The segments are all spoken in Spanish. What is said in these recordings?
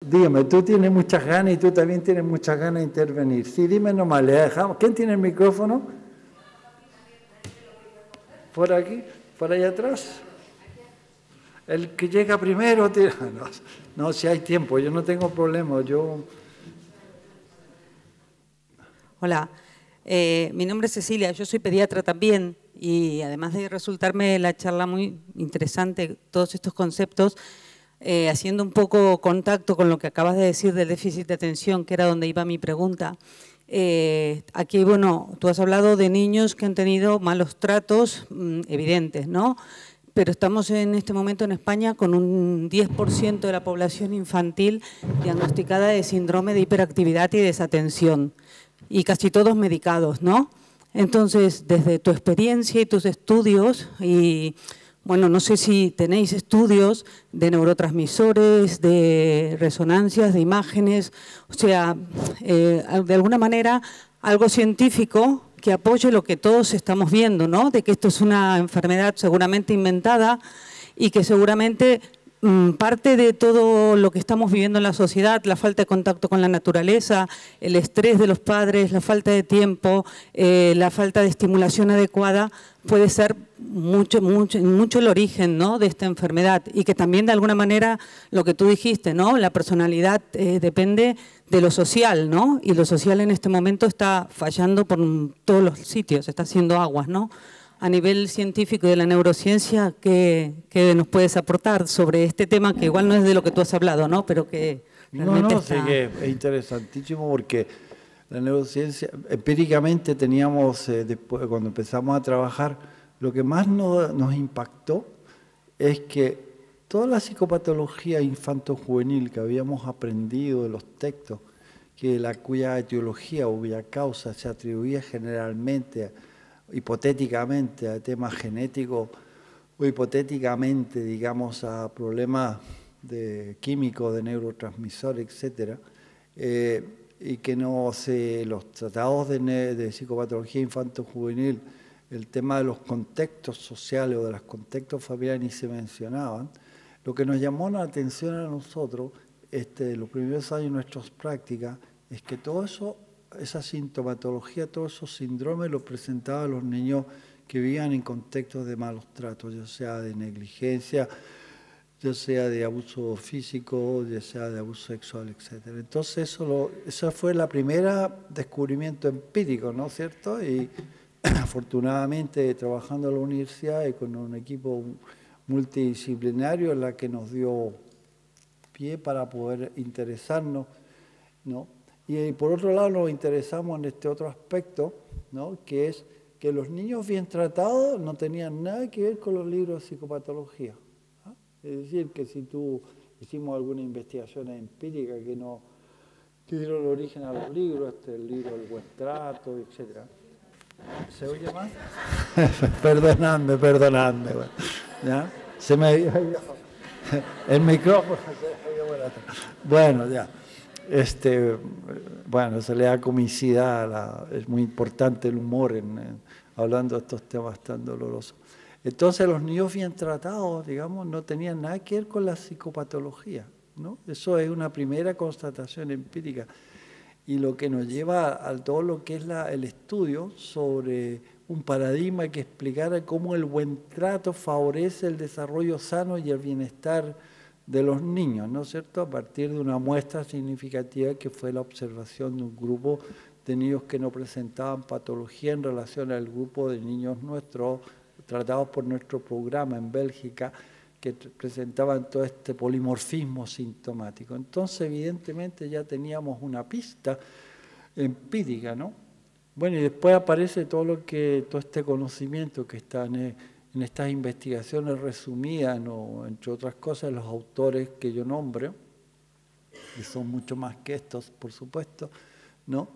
Dígame, tú tienes muchas ganas y tú también tienes muchas ganas de intervenir. Sí, dime nomás, le dejamos. ¿Quién tiene el micrófono? ¿Por aquí? ¿Por allá atrás? El que llega primero tira. No, si hay tiempo, yo no tengo problema. Hola, mi nombre es Cecilia, yo soy pediatra también y además de resultarme la charla muy interesante, todos estos conceptos, haciendo un poco contacto con lo que acabas de decir del déficit de atención, que era donde iba mi pregunta. Aquí, bueno, tú has hablado de niños que han tenido malos tratos evidentes, ¿no? Pero estamos en este momento en España con un 10% de la población infantil diagnosticada de síndrome de hiperactividad y desatención, y casi todos medicados, ¿no? Entonces, desde tu experiencia y tus estudios, y bueno, no sé si tenéis estudios de neurotransmisores, de resonancias, de imágenes, o sea, de alguna manera algo científico que apoye lo que todos estamos viendo, ¿no? De que esto es una enfermedad seguramente inventada y que seguramente parte de todo lo que estamos viviendo en la sociedad, la falta de contacto con la naturaleza, el estrés de los padres, la falta de tiempo, la falta de estimulación adecuada, puede ser mucho el origen, ¿no?, de esta enfermedad. Y que también de alguna manera, lo que tú dijiste, ¿no?, la personalidad depende de lo social, ¿no? Y lo social en este momento está fallando por todos los sitios, está haciendo aguas, ¿no? A nivel científico y de la neurociencia, ¿qué nos puedes aportar sobre este tema que igual no es de lo que tú has hablado, ¿no? Pero que realmente sí que es interesantísimo porque la neurociencia, empíricamente teníamos, después, cuando empezamos a trabajar, lo que más nos impactó es que toda la psicopatología infanto-juvenil que habíamos aprendido de los textos, cuya etiología o cuya causa se atribuía generalmente hipotéticamente a temas genéticos o hipotéticamente, digamos, a problemas de químicos, de neurotransmisores, etcétera, y que los tratados de psicopatología infanto-juvenil, el tema de los contextos sociales o de los contextos familiares ni se mencionaban. Lo que nos llamó la atención a nosotros, los primeros años de nuestras prácticas, es que todo eso, esa sintomatología, todos esos síndromes los presentaban los niños que vivían en contextos de malos tratos, ya sea de negligencia, ya sea de abuso físico, ya sea de abuso sexual, etc. Entonces eso fue el primer descubrimiento empírico, ¿no es cierto? Y afortunadamente trabajando en la universidad y con un equipo multidisciplinario en la que nos dio pie para poder interesarnos, ¿no? Y por otro lado nos interesamos en este otro aspecto, ¿no?, que es que los niños bien tratados no tenían nada que ver con los libros de psicopatología. ¿Ah? Es decir, que si hicimos alguna investigación empírica que dieron origen a los libros, el libro El Buen Trato, etc. ¿Se oye más? Perdonadme. Bueno, ¿ya? Se me había ido el micrófono. Bueno, ya. Bueno, se le da comicidad, es muy importante el humor hablando de estos temas tan dolorosos. Entonces los niños bien tratados, digamos, no tenían nada que ver con la psicopatología, ¿no? Eso es una primera constatación empírica. Y lo que nos lleva a todo lo que es el estudio sobre un paradigma que explicara cómo el buen trato favorece el desarrollo sano y el bienestar de los niños, ¿no es cierto?, a partir de una muestra significativa que fue la observación de un grupo de niños que no presentaban patología en relación al grupo de niños nuestros, tratados por nuestro programa en Bélgica, que presentaban todo este polimorfismo sintomático. Entonces, evidentemente, ya teníamos una pista empírica, ¿no? Bueno, y después aparece todo este conocimiento que está en estas investigaciones resumidas, ¿no?, entre otras cosas, los autores que yo nombro, que son mucho más que estos, por supuesto, ¿no?,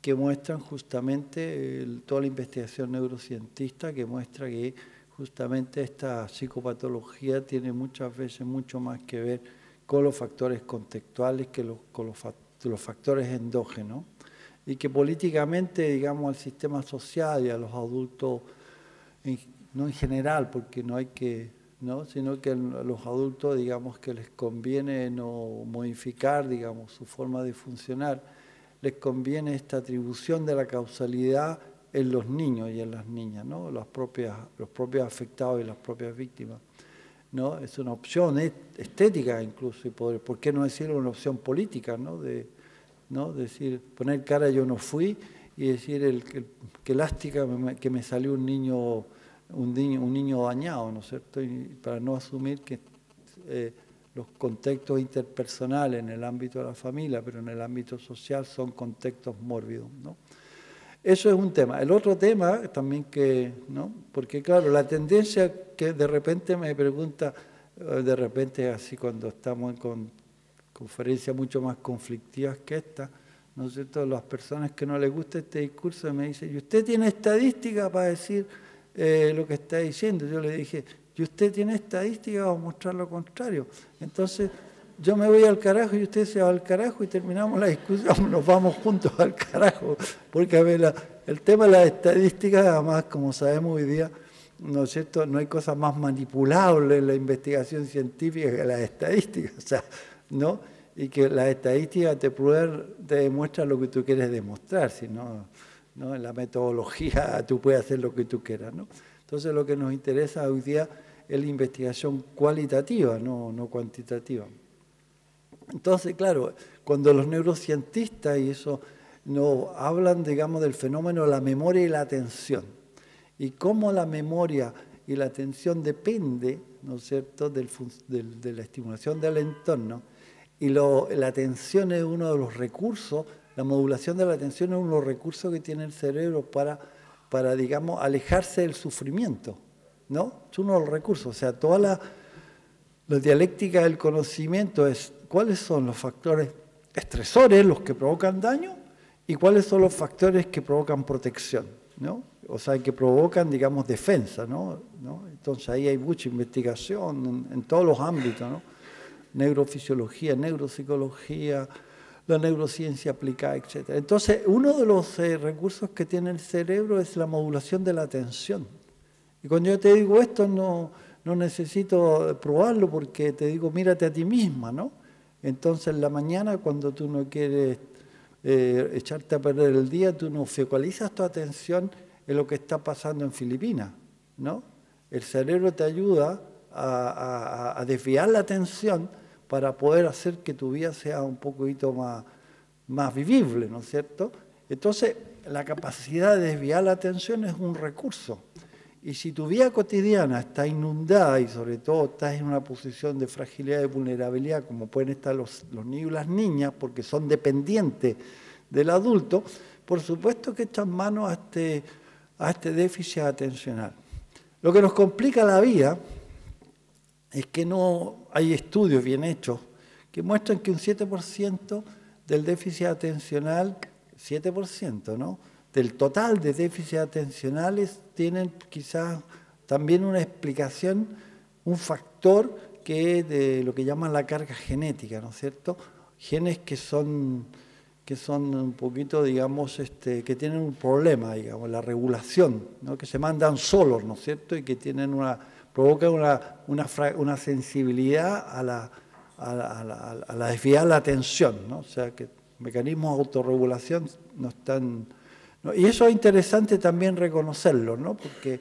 que muestran justamente toda la investigación neurocientista que muestra que justamente esta psicopatología tiene muchas veces mucho más que ver con los factores contextuales que con los factores endógenos, y que políticamente, digamos, al sistema social y a los adultos, no en general, porque no hay que ¿no? Sino que a los adultos, digamos, que les conviene no modificar, digamos, su forma de funcionar, les conviene esta atribución de la causalidad en los niños y en las niñas, ¿no? Los propios afectados y las propias víctimas, ¿no? Es una opción estética incluso, y ¿por qué no decirlo una opción política, ¿no? ¿no? Decir, poner cara yo no fui y decir que lástima que me salió un niño dañado, ¿no es cierto? Y para no asumir que los contextos interpersonales en el ámbito de la familia, pero en el ámbito social son contextos mórbidos, ¿no? Eso es un tema. El otro tema también ¿no? Porque claro, la tendencia que de repente me pregunta, de repente así cuando estamos con conferencias mucho más conflictivas que esta, ¿no es cierto? Las personas que no les gusta este discurso me dicen, ¿y usted tiene estadística para decir lo que está diciendo? Yo le dije, ¿y usted tiene estadística para mostrar lo contrario? Entonces, yo me voy al carajo y usted se va al carajo y terminamos la discusión, nos vamos juntos al carajo. Porque a ver, el tema de las estadísticas, además, como sabemos hoy día, ¿no es cierto?, no hay cosa más manipulable en la investigación científica que las estadísticas, o sea, ¿no? Y que las estadísticas te demuestran lo que tú quieres demostrar, si no, en la metodología tú puedes hacer lo que tú quieras, ¿no? Entonces lo que nos interesa hoy día es la investigación cualitativa, no cuantitativa. Entonces, claro, cuando los neurocientistas y eso nos hablan, digamos, del fenómeno de la memoria y la atención, y cómo la memoria y la atención depende, ¿no es cierto?, de la estimulación del entorno, y la atención es uno de los recursos, la modulación de la atención es uno de los recursos que tiene el cerebro para digamos, alejarse del sufrimiento, ¿no? Es uno de los recursos, o sea, toda la dialéctica del conocimiento es cuáles son los factores estresores, los que provocan daño, y cuáles son los factores que provocan protección, ¿no? O sea, que provocan, digamos, defensa, ¿no? Entonces ahí hay mucha investigación en todos los ámbitos, ¿no? Neurofisiología, neuropsicología, la neurociencia aplicada, etc. Entonces, uno de los recursos que tiene el cerebro es la modulación de la atención. Y cuando yo te digo esto, no necesito probarlo porque te digo, mírate a ti misma, ¿no? Entonces, en la mañana, cuando tú no quieres echarte a perder el día, tú no focalizas tu atención en lo que está pasando en Filipinas, ¿no? El cerebro te ayuda a desviar la atención para poder hacer que tu vida sea un poquito más vivible, ¿no es cierto? Entonces, la capacidad de desviar la atención es un recurso. Y si tu vida cotidiana está inundada y sobre todo estás en una posición de fragilidad y vulnerabilidad, como pueden estar los niños y las niñas, porque son dependientes del adulto, por supuesto que echan mano a este déficit atencional. Lo que nos complica la vida es que no hay estudios bien hechos que muestran que un 7% del déficit atencional, 7%, ¿no?, del total de déficits atencionales tienen quizás también una explicación, un factor que es de lo que llaman la carga genética, ¿no es cierto? Genes que son un poquito, digamos, que tienen un problema, digamos, la regulación, ¿no?, que se mandan solos, ¿no es cierto?, y que provocan una sensibilidad a la desviar la atención, ¿no? O sea, que mecanismos de autorregulación no están... ¿no? Y eso es interesante también reconocerlo, ¿no? Porque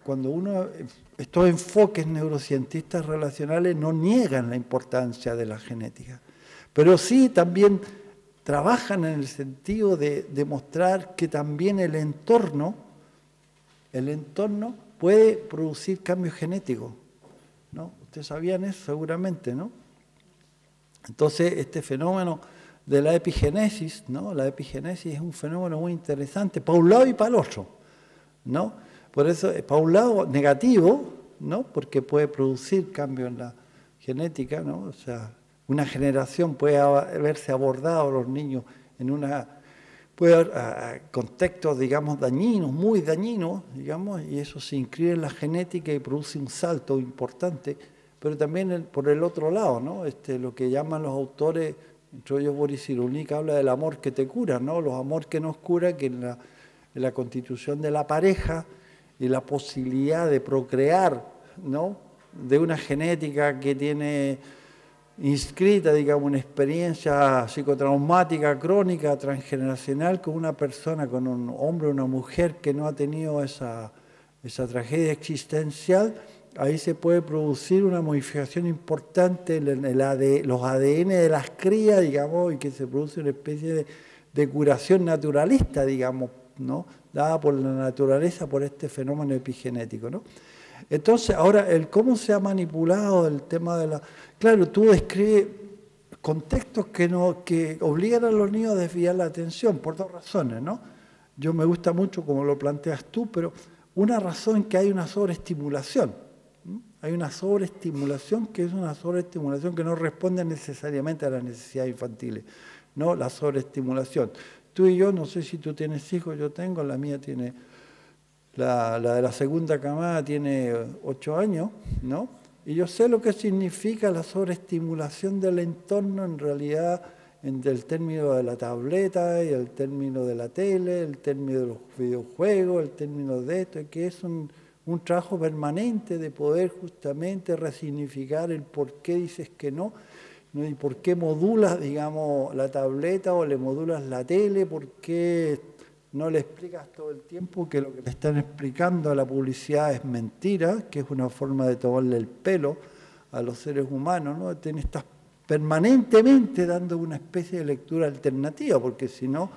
cuando estos enfoques neurocientistas relacionales no niegan la importancia de la genética, pero sí también trabajan en el sentido de demostrar que también el entorno puede producir cambios genéticos, ¿no? Ustedes sabían eso seguramente, ¿no? Entonces, este fenómeno de la epigenesis, ¿no? La epigenesis es un fenómeno muy interesante, para un lado y para el otro, ¿no? Por eso, para un lado negativo, ¿no?, porque puede producir cambios en la genética, ¿no? O sea, una generación puede verse abordado a los niños puede haber contextos, digamos, dañinos, muy dañinos, digamos, y eso se inscribe en la genética y produce un salto importante, pero también por el otro lado, ¿no? Lo que llaman los autores, entre ellos Boris Cyrulnik, habla del amor que te cura, ¿no? Los amores que nos cura, que en la constitución de la pareja y la posibilidad de procrear, ¿no?, de una genética que tiene inscrita, digamos, una experiencia psicotraumática crónica transgeneracional con una persona, con un hombre o una mujer que no ha tenido esa tragedia existencial, ahí se puede producir una modificación importante en los ADN de las crías, digamos, y que se produce una especie de curación naturalista, digamos, ¿no? Dada por la naturaleza, por este fenómeno epigenético, ¿no? Entonces, ahora, cómo se ha manipulado el tema de la... Claro, tú describes contextos que obligan a los niños a desviar la atención por dos razones, ¿no? Yo me gusta mucho como lo planteas tú, pero una razón es que hay una sobreestimulación. Hay una sobreestimulación que es una sobreestimulación que no responde necesariamente a las necesidades infantiles, ¿no? La sobreestimulación. Tú y yo, no sé si tú tienes hijos, yo tengo, la mía tiene... La de la segunda camada tiene 8 años, ¿no? Y yo sé lo que significa la sobreestimulación del entorno en realidad, entre el término de la tableta y el término de la tele, el término de los videojuegos, el término de esto, que es un trabajo permanente de poder justamente resignificar el por qué dices que no, ¿no? Y por qué modulas, digamos, la tableta o le modulas la tele, por qué no le explicas todo el tiempo que lo que le están explicando a la publicidad es mentira, que es una forma de tomarle el pelo a los seres humanos, ¿no? Estás permanentemente dando una especie de lectura alternativa, porque si no,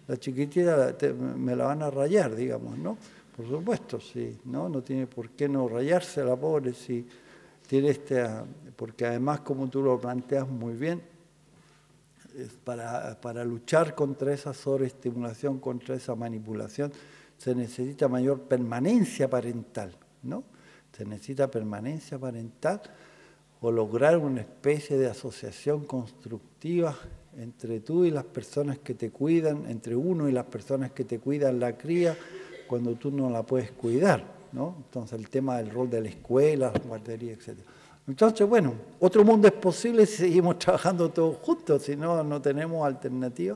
la chiquitita me la van a rayar, digamos, ¿no? Por supuesto, sí, ¿no? No tiene por qué no rayarse la pobre, si tiene porque además, como tú lo planteas muy bien, para luchar contra esa sobreestimulación, contra esa manipulación, se necesita mayor permanencia parental, ¿no? Se necesita permanencia parental o lograr una especie de asociación constructiva entre tú y las personas que te cuidan, entre uno y las personas que te cuidan la cría, cuando tú no la puedes cuidar, ¿no? Entonces el tema del rol de la escuela, la guardería, etc. Entonces, bueno, otro mundo es posible si seguimos trabajando todos juntos, si no, no tenemos alternativa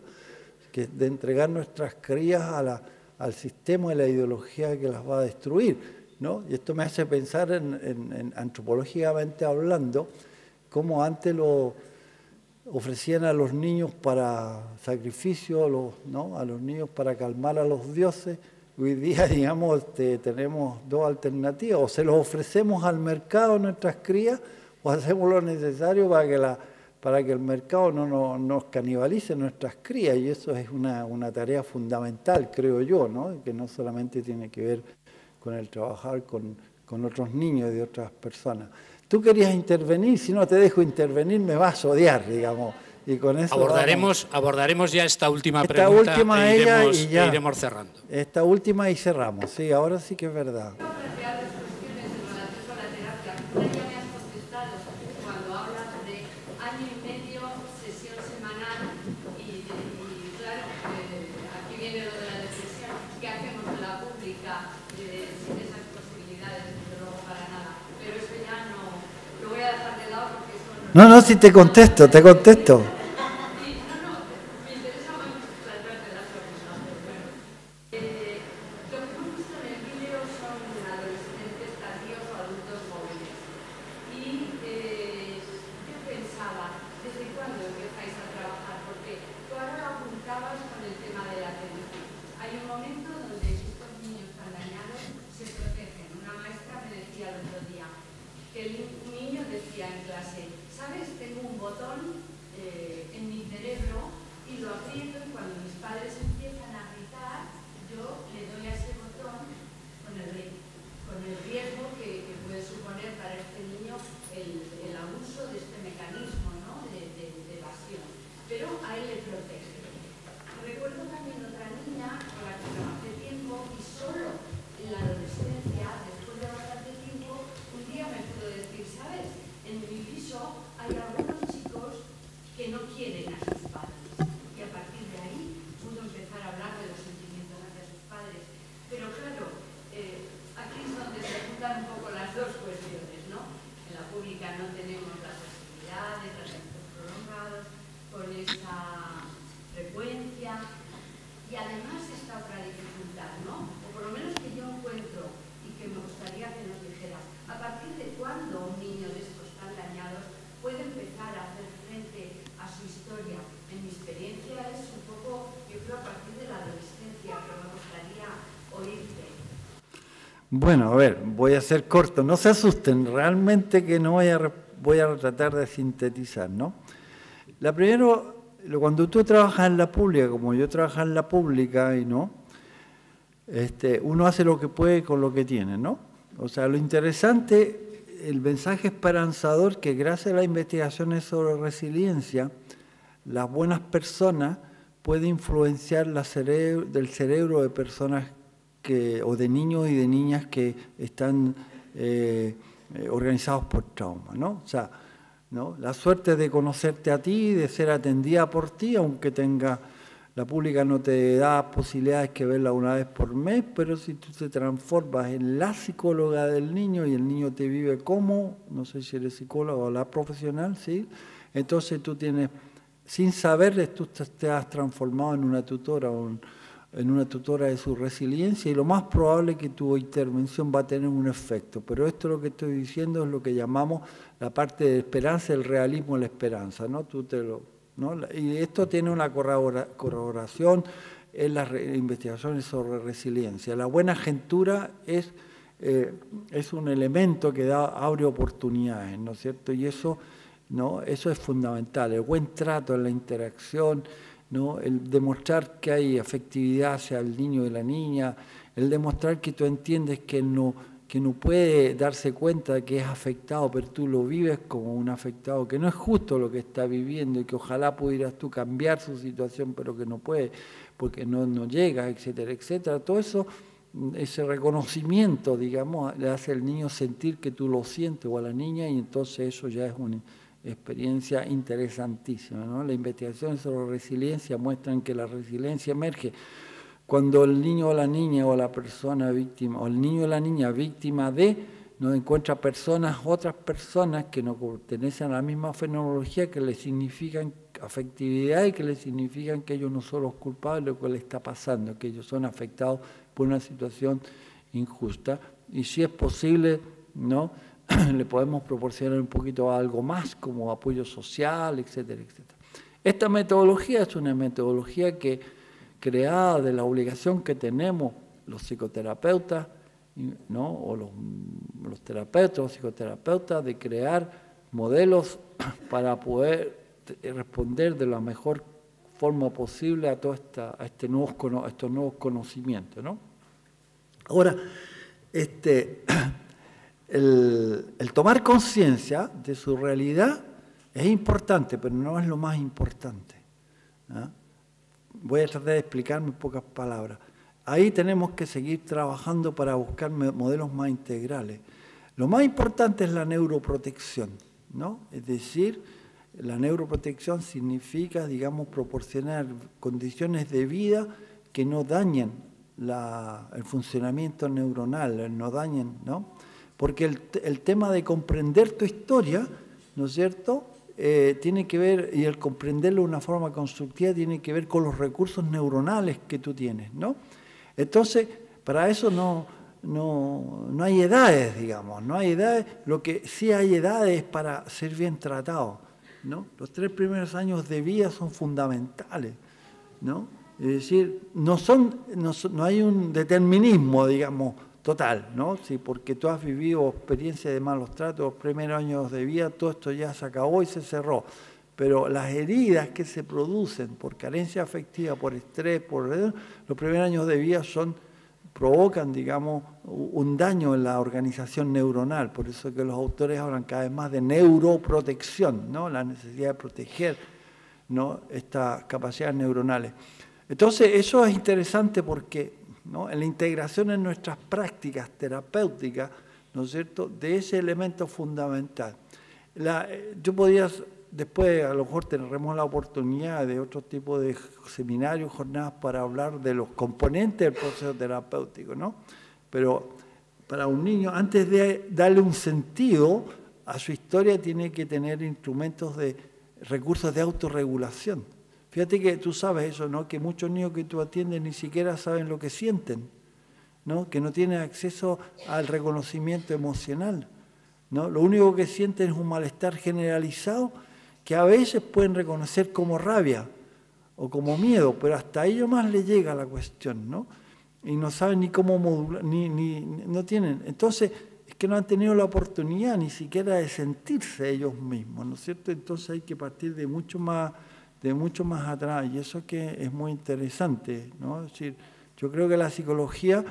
que de entregar nuestras crías al sistema y la ideología que las va a destruir, ¿no? Y esto me hace pensar en antropológicamente hablando, cómo antes lo ofrecían a los niños para sacrificio, ¿no? A los niños para calmar a los dioses. Hoy día, digamos, tenemos dos alternativas: o se los ofrecemos al mercado nuestras crías, o hacemos lo necesario para que el mercado no nos canibalice nuestras crías. Y eso es una tarea fundamental, creo yo, ¿no? Que no solamente tiene que ver con el trabajar con otros niños de otras personas. Tú querías intervenir, si no te dejo intervenir me vas a odiar, digamos. Y con eso abordaremos ya esta última pregunta e iremos cerrando. Esta última y cerramos, sí, ahora sí que es verdad. No, si te contesto. A partir de cuándo un niño de estos tan dañados puede empezar a hacer frente a su historia. En mi experiencia es un poco, yo creo, a partir de la adolescencia, pero me gustaría oírte. Bueno, a ver, voy a ser corto. No se asusten, realmente que no voy a tratar de sintetizar, ¿no? La primero, cuando tú trabajas en la pública, como yo trabajo en la pública, y no, uno hace lo que puede con lo que tiene, ¿no? O sea, lo interesante, el mensaje esperanzador, que gracias a las investigaciones sobre resiliencia, las buenas personas pueden influenciar del cerebro de personas o de niños y de niñas que están organizados por trauma, ¿no? O sea, ¿no? La suerte de conocerte a ti, de ser atendida por ti, aunque la pública no te da posibilidades que verla una vez por mes, pero si tú te transformas en la psicóloga del niño y el niño te vive como, no sé si eres psicóloga o la profesional, ¿sí? Entonces tú tienes, sin saber, tú te has transformado en una tutora en una tutora de su resiliencia, y lo más probable es que tu intervención va a tener un efecto. Pero esto lo que estoy diciendo es lo que llamamos la parte de esperanza, el realismo de la esperanza, ¿no? ¿no? Y esto tiene una corroboración en las investigaciones sobre resiliencia. La buena gentura es un elemento que abre oportunidades, ¿no es cierto? Y eso, ¿no? Eso es fundamental, el buen trato en la interacción, ¿no? El demostrar que hay afectividad hacia el niño y la niña, el demostrar que tú entiendes que no puede darse cuenta de que es afectado, pero tú lo vives como un afectado, que no es justo lo que está viviendo y que ojalá pudieras tú cambiar su situación, pero que no puede, porque no llega, etcétera, etcétera. Todo eso, ese reconocimiento, digamos, le hace al niño sentir que tú lo sientes o a la niña, y entonces eso ya es una experiencia interesantísima, ¿no? Las investigaciones sobre resiliencia muestran que la resiliencia emerge cuando el niño o la niña o la persona víctima, o el niño o la niña víctima no encuentra otras personas que no pertenecen a la misma fenomenología, que le significan afectividad y que le significan que ellos no son los culpables de lo que les está pasando, que ellos son afectados por una situación injusta. Y si es posible, ¿no?, le podemos proporcionar un poquito algo más, como apoyo social, etcétera, etcétera. Esta metodología es una metodología creada de la obligación que tenemos los psicoterapeutas, ¿no?, o los terapeutas, los psicoterapeutas, de crear modelos para poder responder de la mejor forma posible a estos nuevos conocimientos, ¿no? Ahora, el tomar conciencia de su realidad es importante, pero no es lo más importante, ¿no? Voy a tratar de explicarme en pocas palabras. Ahí tenemos que seguir trabajando para buscar modelos más integrales. Lo más importante es la neuroprotección, ¿no? Es decir, la neuroprotección significa, digamos, proporcionar condiciones de vida que no dañen el funcionamiento neuronal, no dañen, ¿no? Porque el tema de comprender tu historia, ¿no es cierto?, tiene que ver, y el comprenderlo de una forma constructiva tiene que ver con los recursos neuronales que tú tienes, ¿no? Entonces, para eso no hay edades, digamos, no hay edades. Lo que sí hay edades es para ser bien tratado, ¿no? Los 3 primeros años de vida son fundamentales, ¿no? Es decir, no hay un determinismo, digamos, total, ¿no? Sí, porque tú has vivido experiencias de malos tratos, los primeros años de vida, todo esto ya se acabó y se cerró. Pero las heridas que se producen por carencia afectiva, por estrés, los primeros años de vida provocan, digamos, un daño en la organización neuronal. Por eso que los autores hablan cada vez más de neuroprotección, ¿no? La necesidad de proteger, ¿no?, estas capacidades neuronales. Entonces, eso es interesante porque, ¿no?, en la integración en nuestras prácticas terapéuticas, ¿no es cierto?, de ese elemento fundamental. Yo podría, después a lo mejor tendremos la oportunidad de otro tipo de seminarios, jornadas para hablar de los componentes del proceso terapéutico, ¿no? Pero para un niño, antes de darle un sentido a su historia, tiene que tener recursos de autorregulación. Fíjate que tú sabes eso, ¿no?, que muchos niños que tú atiendes ni siquiera saben lo que sienten, ¿no?, que no tienen acceso al reconocimiento emocional, ¿no? Lo único que sienten es un malestar generalizado que a veces pueden reconocer como rabia o como miedo, pero hasta a ellos más les llega la cuestión, ¿no? Y no saben ni cómo modular, no tienen. Entonces, es que no han tenido la oportunidad ni siquiera de sentirse ellos mismos, ¿no es cierto? Entonces hay que partir de mucho más atrás, y eso que es muy interesante, ¿no? Es decir, yo creo que la psicología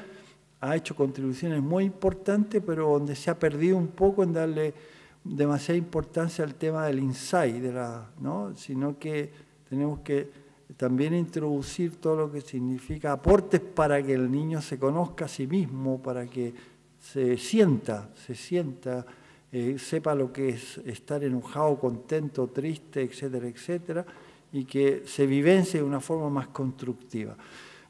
ha hecho contribuciones muy importantes, pero donde se ha perdido un poco en darle demasiada importancia al tema del insight, ¿no? Sino que tenemos que también introducir todo lo que significa aportes para que el niño se conozca a sí mismo, para que se sienta, sepa lo que es estar enojado, contento, triste, etcétera, etcétera, y que se vivencie de una forma más constructiva.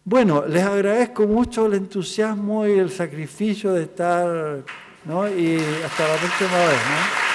Bueno, les agradezco mucho el entusiasmo y el sacrificio de estar, ¿no? Y hasta la próxima vez, ¿no?